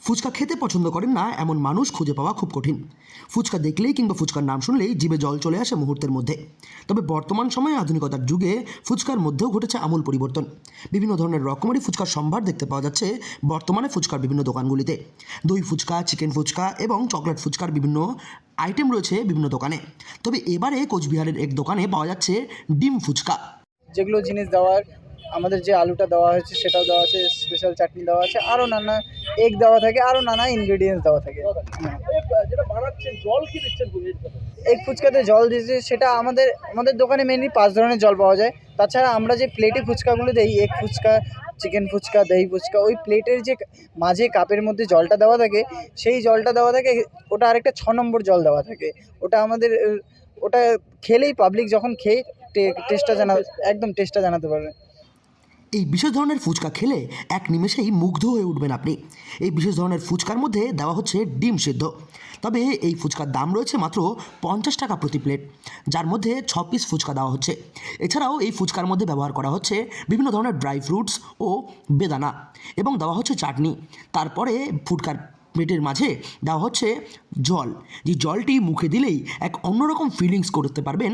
ফুচকা খেতে পছন্দ করেন না এমন মানুষ খুঁজে পাওয়া খুব কঠিন। ফুচকা দেখলেই কিংবা ফুচকার নাম শুনলেই জিভে জল চলে আসে মুহূর্তের মধ্যে। তবে বর্তমান সময়ে আধুনিকতার যুগে ফুচকার মধ্যেও ঘটেছে আমূল পরিবর্তন। বিভিন্ন ধরনের রকমারি ফুচকার সম্ভার দেখতে পাওয়া যাচ্ছে বর্তমানে ফুচকার বিভিন্ন দোকানগুলিতে। দই ফুচকা, চিকেন ফুচকা এবং চকলেট ফুচকার বিভিন্ন আইটেম রয়েছে বিভিন্ন দোকানে। তবে এবারে কোচবিহারের এক দোকানে পাওয়া যাচ্ছে ডিম ফুচকা। যেগুলো জিনিস দেওয়ার, আমাদের যে আলুটা দেওয়া হয়েছে সেটাও দেওয়া আছে, স্পেশাল চাটনি দেওয়া আছে, আরও নানা এগ দেওয়া থাকে, আরও নানা ইনগ্রেডিয়েন্টস দেওয়া থাকে। যেটা বানাচ্ছেন জল কি দিচ্ছেন? এগ ফুচকাতে জল দিয়েছে, সেটা আমাদের দোকানে মেনলি 5 ধরনের জল পাওয়া যায়। তাছাড়া আমরা যে প্লেটে ফুচকাগুলো দিই, এগ ফুচকা, চিকেন ফুচকা, দহি ফুচকা, ওই প্লেটের যে মাঝে কাপের মধ্যে জলটা দেওয়া থাকে, সেই জলটা দেওয়া থাকে, ওটা আরেকটা 6 নম্বর জল দেওয়া থাকে। ওটা খেলেই পাবলিক যখন খেয়ে টেস্টটা জানাতে পারবে। এই বিশেষ ধরনের ফুচকা খেলে এক নিমেষেই মুগ্ধ হয়ে উঠবেন আপনি। এই বিশেষ ধরনের ফুচকার মধ্যে দেওয়া হচ্ছে ডিম সিদ্ধ। তবে এই ফুচকার দাম রয়েছে মাত্র 50 টাকা প্রতি প্লেট, যার মধ্যে 6 পিস ফুচকা দেওয়া হচ্ছে। এছাড়াও এই ফুচকার মধ্যে ব্যবহার করা হচ্ছে বিভিন্ন ধরনের ড্রাই ফ্রুটস ও বেদানা এবং দেওয়া হচ্ছে চাটনি। তারপরে ফুচকার প্লেটের মাঝে দেওয়া হচ্ছে জল, যে জলটি মুখে দিলেই এক অন্যরকম ফিলিংস করতে পারবেন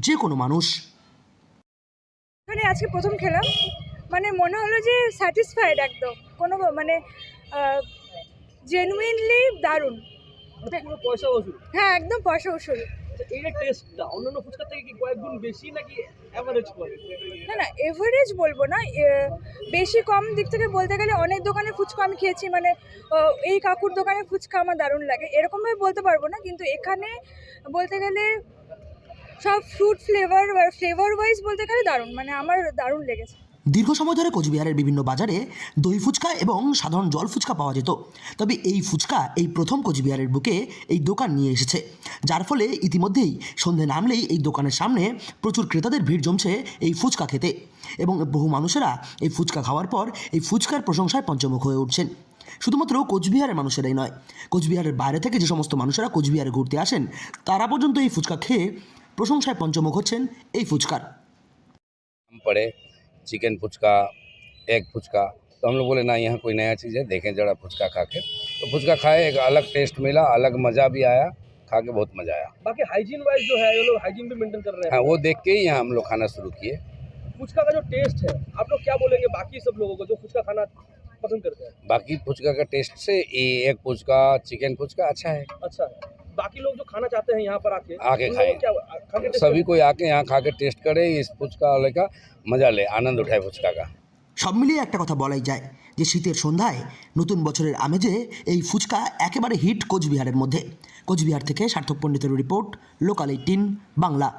যে কোনো মানুষ। মানে আজকে প্রথম খেলাম, মানে মনে হলো যে স্যাটিসফাইড একদম, কোনো মানে জেনুইনলি দারুণ। পুরো পয়সা ওষুধ। হ্যাঁ, একদম পয়সা উসুল। এই যে টেস্টটা অন্যান্য ফুচকা থেকে কি কয়েক গুণ বেশি নাকি অ্যাভারেজ করে? না, এভারেজ বলবো না, বেশি কম দিক থেকে বলতে গেলে অনেক দোকানে ফুচকা আমি খেয়েছি, মানে এই কাকুর দোকানে ফুচকা আমার দারুণ লাগে এরকমভাবে বলতে পারবো না, কিন্তু এখানে বলতে গেলে সব ফ্রুট ফ্লেভার ওয়াইজ বলতে গেলে দারুণ, মানে আমার দারুণ লেগেছে। দীর্ঘ সময় ধরে কোচবিহারের বিভিন্ন বাজারে দই ফুচকা এবং সাধারণ জল ফুচকা পাওয়া যেত। তবে এই ফুচকা এই প্রথম কোচবিহারের বুকে এই দোকান নিয়ে এসেছে, যার ফলে ইতিমধ্যেই সন্ধে নামলেই এই দোকানের সামনে প্রচুর ক্রেতাদের ভিড় জমছে এই ফুচকা খেতে, এবং বহু মানুষেরা এই ফুচকা খাওয়ার পর এই ফুচকার প্রশংসায় পঞ্চমুখ হয়ে উঠছেন। শুধুমাত্র কোচবিহারের মানুষেরাই নয়, কোচবিহারের বাইরে থেকে যে সমস্ত মানুষেরা কোচবিহারে ঘুরতে আসেন তারা পর্যন্ত এই ফুচকা খেয়ে প্রশংসায় পঞ্চমুখ হচ্ছেন এই ফুচকার। पड़े चिकन फुचका, एग फुचका, तो हम लोग बोले ना यहाँ कोई नया चीज़ है, देखें जरा फुचका खा के। तो फुचका खाए, एक अलग टेस्ट मिला, अलग मज़ा भी आया, खा के बहुत मज़ा आया। बाकी हाइजीन वाइज जो है ये लोग हाइजीन भी मेंटेन कर रहे हैं। हाँ, वो देख के ही यहाँ हम लोग खाना शुरू किए। फुचका का जो टेस्ट है, आप लोग क्या बोलेंगे बाकी सब लोगों को जो फुचका खाना पसंद करते हैं? बाकी फुचका का टेस्ट से ये एग फुचका, चिकन फुचका अच्छा है। अच्छा है। बाकी लोग जो खाना चाहते हैं यहाँ पर आके आके उन खाएं। लोगों को क्या खा के टेस्ट सभी कोई आके यहाँ खा के टेस्ट करे, इस फुचका वाले का मज़ा ले, आनंद उठाए फुचका का। সব মিলিয়ে একটা কথা বলাই যায় যে শীতের সন্ধ্যায় নতুন বছরের আমেজে এই ফুচকা একেবারে হিট কোচবিহারের মধ্যে। কোচবিহার থেকে সার্থক পণ্ডিতের রিপোর্ট, লোকাল 18 বাংলা।